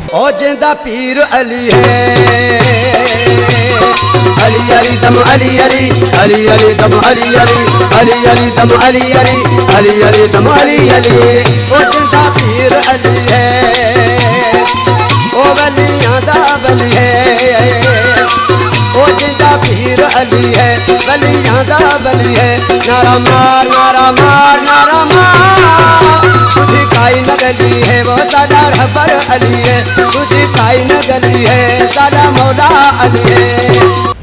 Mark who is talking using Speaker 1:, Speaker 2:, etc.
Speaker 1: ओ जिंदा पीर अली है। अली अली दम अली अली अली अली दम अली अली अली अली दम अली अली अली अली दम अली अली। ओ जिंदा पीर अली है, ओ वलियां दा वली है। ओ जिंदा पीर अली है, वलियां दा वली है। नारा मार नारा मार नारा मार, तुझी काई न गली है वो सादा रहबर अली है। तुझी काई न गली है सादा मौला अली है।